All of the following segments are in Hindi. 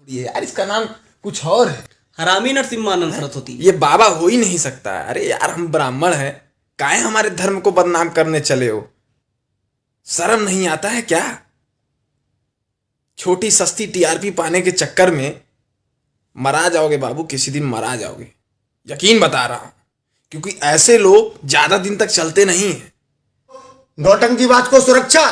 ये यार इसका नाम कुछ और है। हरामी नरसिम्हानंद सरस्वती। ये बाबा हो ही नहीं सकता। अरे यार हम ब्राह्मण हैं, काहे हमारे धर्म को बदनाम करने चले हो? शर्म नहीं आता है क्या? छोटी सस्ती टीआरपी पाने के चक्कर में मरा जाओगे बाबू, किसी दिन मरा जाओगे, यकीन बता रहा हूं। क्योंकि ऐसे लोग ज्यादा दिन तक चलते नहीं हैं। नौटंकीबाज को सुरक्षा,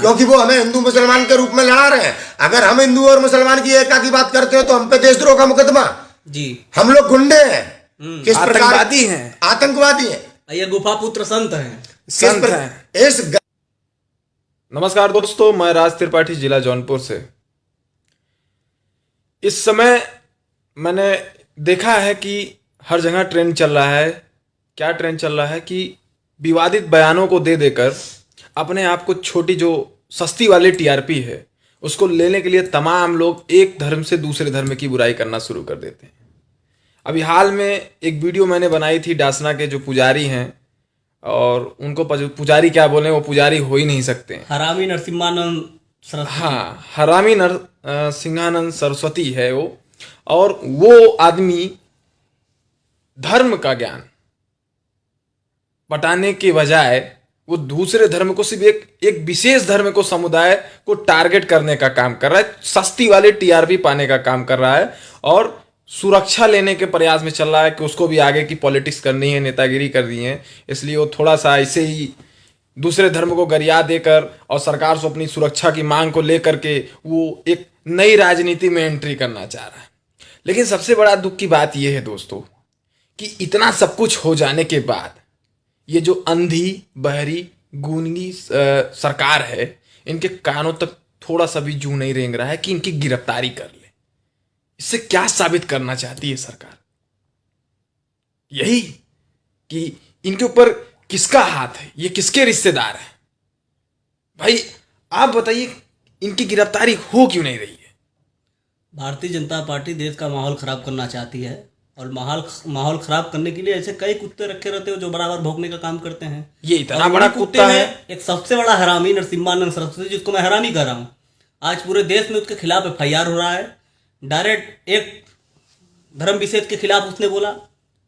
क्योंकि वो हमें हिंदू मुसलमान के रूप में लड़ा रहे हैं। अगर हम हिंदू और मुसलमान की एकता की बात करते हो तो हम पे देशद्रोह का मुकदमा जी। हम लोग गुंडे हैं, किस आतंकवादी हैं, आतंकवादी हैं। ये गुफा पुत्र संत हैं, संत हैं। नमस्कार दोस्तों, मैं राज त्रिपाठी, जिला जौनपुर से। इस समय मैंने देखा है कि हर जगह ट्रेंड चल रहा है। क्या ट्रेंड चल रहा है कि विवादित बयानों को दे देकर अपने आप को छोटी जो सस्ती वाली टीआरपी है उसको लेने के लिए तमाम लोग एक धर्म से दूसरे धर्म की बुराई करना शुरू कर देते हैं। अभी हाल में एक वीडियो मैंने बनाई थी डासना के जो पुजारी हैं, और उनको पुजारी क्या बोले, वो पुजारी हो ही नहीं सकते हैं। हरामी नरसिम्हानंद सरस्वती। हाँ, हरामी सिंहानंद सरस्वती है वो। और वो आदमी धर्म का ज्ञान बटाने के बजाय वो दूसरे धर्म को, सिर्फ एक विशेष धर्म को, समुदाय को टारगेट करने का काम कर रहा है, सस्ती वाले टीआरपी पाने का काम कर रहा है, और सुरक्षा लेने के प्रयास में चल रहा है कि उसको भी आगे की पॉलिटिक्स करनी है, नेतागिरी करनी है। इसलिए वो थोड़ा सा ऐसे ही दूसरे धर्म को गरिया देकर और सरकार से अपनी सुरक्षा की मांग को लेकर के वो एक नई राजनीति में एंट्री करना चाह रहा है। लेकिन सबसे बड़ा दुख की बात यह है दोस्तों कि इतना सब कुछ हो जाने के बाद ये जो अंधी बहरी गूंगी सरकार है, इनके कानों तक थोड़ा सा भी जू नहीं रेंग रहा है कि इनकी गिरफ्तारी कर ले। इससे क्या साबित करना चाहती है सरकार? यही कि इनके ऊपर किसका हाथ है, ये किसके रिश्तेदार हैं? भाई आप बताइए, इनकी गिरफ्तारी हो क्यों नहीं रही है? भारतीय जनता पार्टी देश का माहौल खराब करना चाहती है, और माहौल खराब करने के लिए ऐसे कई कुत्ते रखे रहते हो जो बराबर भौंकने का काम करते हैं। ये इतना बड़ा कुत्ता है। एक सबसे बड़ा हरामी नरसिम्हानंद सरस्वती, जिसको मैं हरामी कह रहा हूँ, आज पूरे देश में उसके खिलाफ एफआईआर हो रहा है। डायरेक्ट एक धर्म विशेष के खिलाफ उसने बोला,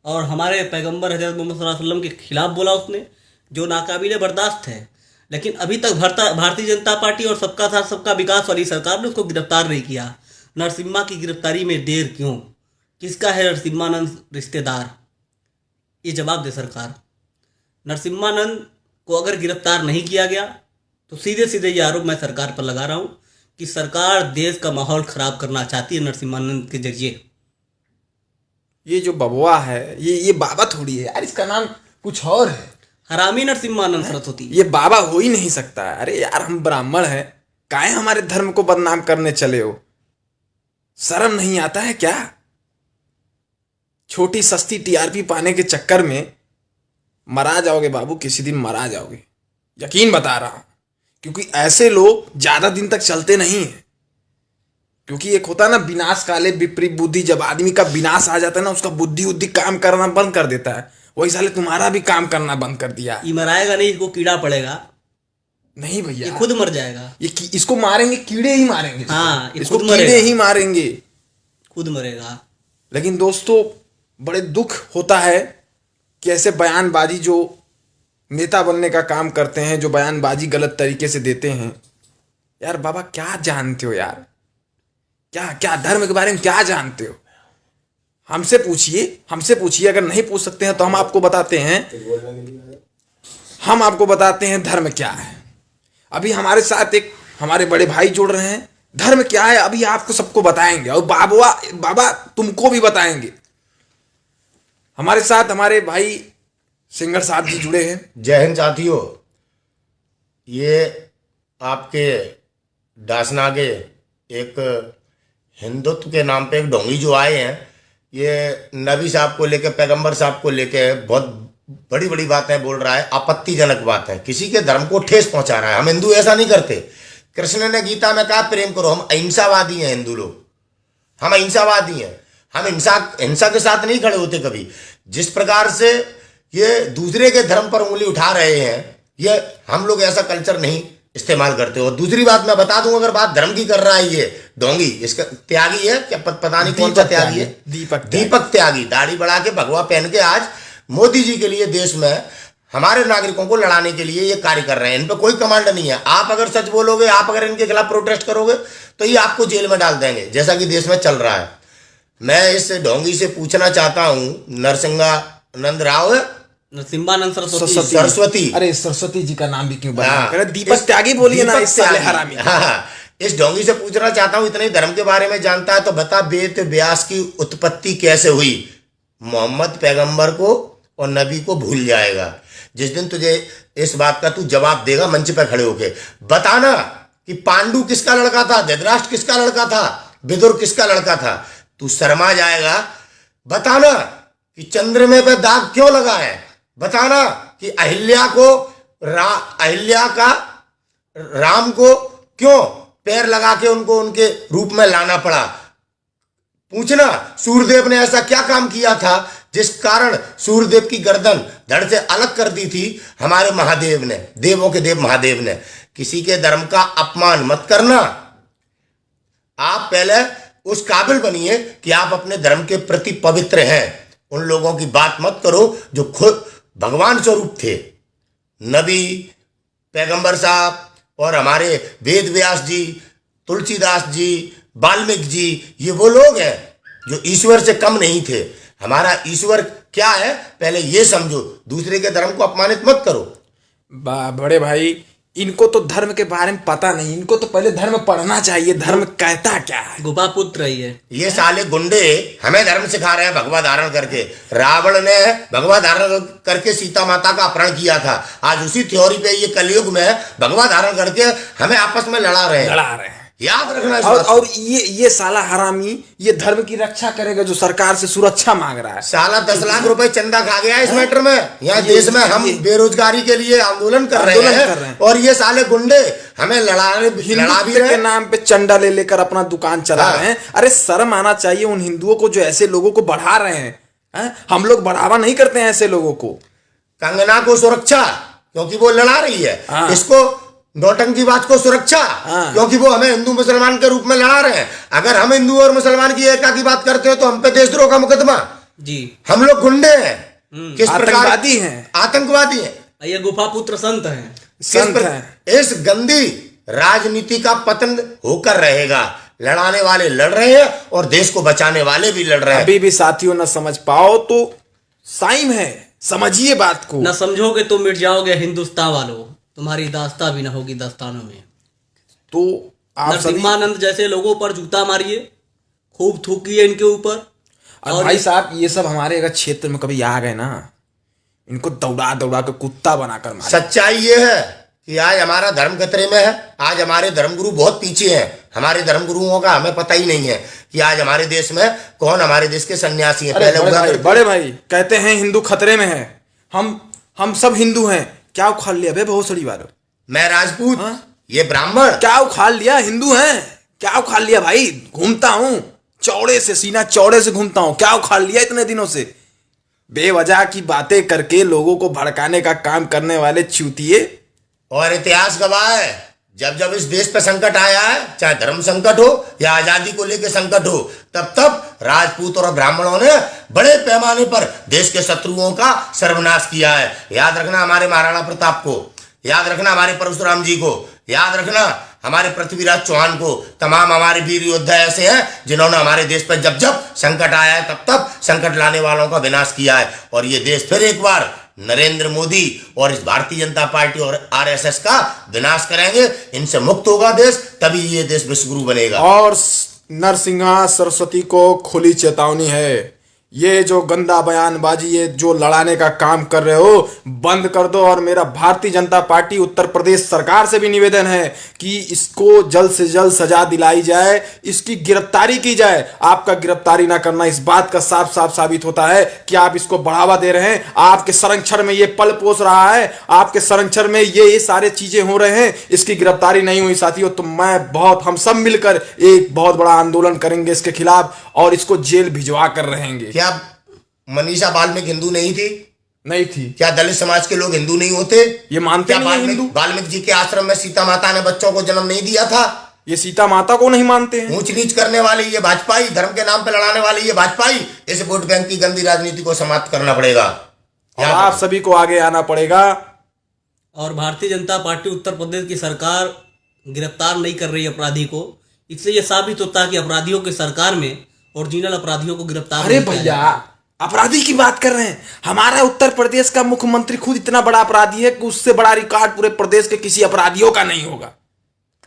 और हमारे पैगंबर हजरत मोहम्मद सल्लल्लाहु अलैहि वसल्लम के खिलाफ बोला उसने, जो नाकाबिले बर्दाश्त है। लेकिन अभी तक भारतीय जनता पार्टी और सबका साथ सबका विकास वाली सरकार ने उसको गिरफ्तार नहीं किया। नरसिम्हा की गिरफ्तारी में देर क्यों? किसका है नरसिम्हानंद रिश्तेदार? ये जवाब दे सरकार। नरसिम्हानंद को अगर गिरफ्तार नहीं किया गया तो सीधे सीधे ये आरोप मैं सरकार पर लगा रहा हूं कि सरकार देश का माहौल खराब करना चाहती है नरसिम्हानंद के जरिए। ये जो बबुआ है, ये बाबा थोड़ी है यार, इसका नाम कुछ और है। हरामी नरसिम्हानंद सरस्वती। ये बाबा हो ही नहीं सकता। अरे यार हम ब्राह्मण हैं, काहे हमारे धर्म को बदनाम करने चले हो? शर्म नहीं आता है क्या? छोटी सस्ती टीआरपी पाने के चक्कर में मरा जाओगे बाबू, किसी दिन मरा जाओगे, यकीन बता रहा हूं। क्योंकि ऐसे लोग ज्यादा दिन तक चलते नहीं हैं। क्योंकि एक होता है ना, विनाश काले विपरीत बुद्धि, जब आदमी का विनाश आ जाता है ना, उसका बुद्धि काम करना बंद कर देता है। वही साले तुम्हारा भी काम करना बंद कर दिया। ये मराएगा नहीं, इसको कीड़ा पड़ेगा। नहीं भैया, ये खुद मर जाएगा। इसको मारेंगे, कीड़े ही मारेंगे। हाँ, इसको कीड़े ही मारेंगे, खुद मरेगा। लेकिन दोस्तों बड़े दुख होता है कि ऐसे बयानबाजी जो नेता बनने का काम करते हैं, जो बयानबाजी गलत तरीके से देते हैं। यार बाबा क्या जानते हो यार? क्या धर्म के बारे में क्या जानते हो? हमसे पूछिए। अगर नहीं पूछ सकते हैं तो हम आपको बताते हैं धर्म क्या है। अभी हमारे साथ एक हमारे बड़े भाई जुड़ रहे हैं। धर्म क्या है अभी आपको सबको बताएंगे, और बाबा तुमको भी बताएंगे। हमारे साथ हमारे भाई सिंगर साहब जी जुड़े हैं। जय हिंद साथियों। ये आपके डासना के एक हिंदुत्व के नाम पे एक ढोंगी जो आए हैं, ये नबी साहब को लेके, पैगंबर साहब को लेके बहुत बड़ी बड़ी बातें बोल रहा है, आपत्तिजनक बात है, किसी के धर्म को ठेस पहुंचा रहा है। हम हिंदू ऐसा नहीं करते। कृष्ण ने गीता में कहा प्रेम करो। हम अहिंसावादी हैं हिंदू लोग, हम अहिंसावादी हैं। हम हिंसा के साथ नहीं खड़े होते कभी। जिस प्रकार से ये दूसरे के धर्म पर उंगली उठा रहे हैं, ये हम लोग ऐसा कल्चर नहीं इस्तेमाल करते हो। और दूसरी बात मैं बता दूं, अगर बात धर्म की कर रहा है ये ढोंगी, इसका त्यागी है क्या, पता नहीं कौन सा त्यागी है, दीपक त्यागी, दाढ़ी बढ़ा के भगवा पहन के आज मोदी जी के लिए देश में हमारे नागरिकों को लड़ाने के लिए ये कार्य कर रहे हैं। इन पे कोई कमांड नहीं है। आप अगर सच बोलोगे, आप अगर इनके खिलाफ प्रोटेस्ट करोगे तो ये आपको जेल में डाल देंगे, जैसा कि देश में चल रहा है। मैं इस ढोंगी से पूछना चाहता हूं, नरसिंहानंद राव है, नरसिम्हानंद सरस्वती, अरे सरस्वती जी का नाम भी क्यों बदनाम हाँ, कर रहे? दीपक त्यागी बोलिए ना, इस साले हरामी। हाँ, इस ढोंगी से पूछना चाहता हूं, इतने धर्म के बारे में जानता है तो बता, वेद व्यास की उत्पत्ति कैसे हुई? मोहम्मद पैगंबर को और नबी को भूल जाएगा। जिस दिन तुझे इस बात का तू जवाब देगा मंच पर खड़े होके, बताना कि पांडु किसका लड़का था, धृतराष्ट्र किसका लड़का था, विदुर किसका लड़का था, तू शर्मा जाएगा। बताना कि चंद्रमा पे दाग क्यों लगा है, बताना कि अहिल्या का राम को क्यों पैर लगा के उनको उनके रूप में लाना पड़ा। पूछना सूर्यदेव ने ऐसा क्या काम किया था जिस कारण सूर्यदेव की गर्दन धड़ से अलग कर दी थी हमारे महादेव ने, देवों के देव महादेव ने। किसी के धर्म का अपमान मत करना। आप पहले उस काबिल बनिए कि आप अपने धर्म के प्रति पवित्र हैं। उन लोगों की बात मत करो जो खुद भगवान स्वरूप थे। नबी, पैगंबर साहब और हमारे वेद व्यास जी, तुलसीदास जी, वाल्मीकि जी, ये वो लोग हैं जो ईश्वर से कम नहीं थे। हमारा ईश्वर क्या है पहले ये समझो, दूसरे के धर्म को अपमानित मत करो। बड़े भाई, इनको तो धर्म के बारे में पता नहीं, इनको तो पहले धर्म पढ़ना चाहिए, धर्म कहता क्या है। गुफा पुत्र ही है ये साले गुंडे हमें धर्म सिखा रहे हैं भगवा धारण करके। रावण ने भगवा धारण करके सीता माता का अपहरण किया था, आज उसी थ्योरी पे ये कलयुग में भगवा धारण करके हमें आपस में लड़ा रहे हैं। याद रखना इस बात। और ये साला हरामी ये धर्म की रक्षा करेगा जो सरकार से सुरक्षा मांग रहा है। साला 10 लाख रुपए चंदा खा गया इस मैटर में। यहाँ देश में हम बेरोजगारी के लिए आंदोलन कर रहे हैं और ये साले गुंडे हमें लड़ा भी रहे के नाम पे चंदा ले लेकर अपना दुकान चला रहे हैं। अरे शर्म आना चाहिए उन हिंदुओं को जो ऐसे लोगों को बढ़ा रहे हैं। हम लोग बढ़ावा नहीं करते हैं ऐसे लोगों को। कंगना को सुरक्षा क्योंकि वो लड़ा रही है, इसको नौटंकी बात को सुरक्षा क्योंकि वो हमें हिंदू मुसलमान के रूप में लड़ा रहे हैं। अगर हम हिंदू और मुसलमान की एकता की बात करते हो तो हम पे देशद्रोह का मुकदमा जी। हम लोग गुंडे हैं, किस आतंकवादी हैं, आतंकवादी हैं। ये गुफा पुत्र संत हैं, संत हैं। इस गंदी राजनीति का पतन होकर रहेगा। लड़ाने वाले लड़ रहे हैं और देश को बचाने वाले भी लड़ रहे हैं। अभी भी साथियों न समझ पाओ तो साइम है, समझिए बात को। न समझोगे तो मिट जाओगे हिंदुस्तान वालों, तुम्हारी दास्तां भी ना होगी दस्तानों में। तो आप नरसिम्हानंद जैसे लोगों पर जूता मारिए, खूब थूकिए इनके ऊपर। और भाई साहब ये सब हमारे अगर क्षेत्र में कभी आ गए ना, इनको दौड़ा दौड़ा के कुत्ता बनाकर मारे। सच्चाई ये है कि आज हमारा धर्म खतरे में है। आज हमारे धर्मगुरु बहुत पीछे हैं। हमारे धर्मगुरुओं का हमें पता ही नहीं है कि आज हमारे देश में कौन हमारे देश के सन्यासी हैं। पहले बड़े भाई कहते हैं हिंदू खतरे में है, हम सब हिंदू हैं। क्या उखाड़ लिया बे भोसड़ी वालों? मैं राजपूत, ये ब्राह्मण। क्या उखाड़ लिया? हिंदू हैं, क्या उखाड़ लिया भाई? घूमता हूं चौड़े से, सीना चौड़े से घूमता हूं। क्या उखाड़ लिया इतने दिनों से? बेवजह की बातें करके लोगों को भड़काने का काम करने वाले चूतिए। और इतिहास गवाह है, जब जब इस देश पर संकट आया है, चाहे धर्म संकट हो या आजादी को लेकर संकट हो, तब तब राजपूत और ब्राह्मणों ने बड़े पैमाने पर देश के शत्रुओं का सर्वनाश किया है। याद रखना हमारे महाराणा प्रताप को, याद रखना हमारे परशुराम जी को, याद रखना हमारे पृथ्वीराज चौहान को। तमाम हमारे वीर योद्धा ऐसे हैं जिन्होंने हमारे देश पर जब जब संकट आया है तब तब संकट लाने वालों का विनाश किया है। और ये देश फिर एक बार नरेंद्र मोदी और इस भारतीय जनता पार्टी और आरएसएस का विनाश करेंगे। इनसे मुक्त होगा देश, तभी ये देश विश्वगुरु बनेगा। और नरसिंहा सरस्वती को खुली चेतावनी है, ये जो गंदा बयानबाजी, ये जो लड़ाने का काम कर रहे हो बंद कर दो। और मेरा भारतीय जनता पार्टी उत्तर प्रदेश सरकार से भी निवेदन है कि इसको जल्द से जल्द सजा दिलाई जाए, इसकी गिरफ्तारी की जाए। आपका गिरफ्तारी ना करना इस बात का साफ साफ साबित होता है कि आप इसको बढ़ावा दे रहे हैं। आपके संरक्षण में ये पल पोस रहा है, आपके संरक्षण में ये सारे चीजें हो रहे हैं। इसकी गिरफ्तारी नहीं हुई साथियों तो हम सब मिलकर एक बहुत बड़ा आंदोलन करेंगे इसके खिलाफ और इसको जेल भिजवा कर रहेंगे। क्या मनीषा वाल्मीकि हिंदू नहीं थी? नहीं थी। क्या दलित समाज के लोग हिंदू नहीं होते? ये मानते क्या नहीं है हिंदू? वाल्मीकि जी के आश्रम में सीता माता ने बच्चों को जन्म नहीं दिया था? ये सीता माता को नहीं मानते हैं। ऊंच नीच करने वाली ये भाजपाई, धर्म के नाम पे लड़ाने वाली ये भाजपाई, इस वोट बैंक की गंदी राजनीति को समाप्त करना पड़ेगा और आप सभी को आगे आना पड़ेगा। और भारतीय जनता पार्टी उत्तर प्रदेश की सरकार गिरफ्तार नहीं कर रही अपराधी को, इससे ये साबित होता है कि अपराधियों की सरकार में ओरिजिनल अपराधियों को गिरफ्तार अरे नहीं किया भैया, जाता। अपराधी की बात कर रहे हैं। हमारा उत्तर प्रदेश का मुख्यमंत्री खुद इतना बड़ा अपराधी है कि उससे बड़ा रिकॉर्ड पूरे प्रदेश के किसी अपराधियों का नहीं होगा।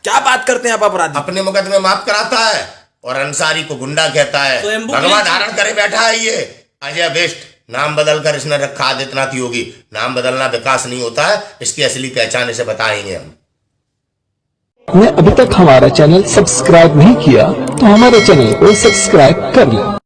क्या बात करते हैं आप? अपराधी अपने मुकदमे माफ कराता है और अंसारी को गुंडा कहता है। स्वयंभू भगवा पुलिस- धारण करे बैठा है ये अजय बेस्ट। नाम बदलकर इसने रखा आदित्यनाथ योगी। नाम बदलना विकास नहीं होता है, इसकी असली पहचान इसे बताएंगे हम। आपने अभी तक हमारा चैनल सब्सक्राइब नहीं किया तो हमारे चैनल को सब्सक्राइब कर लें।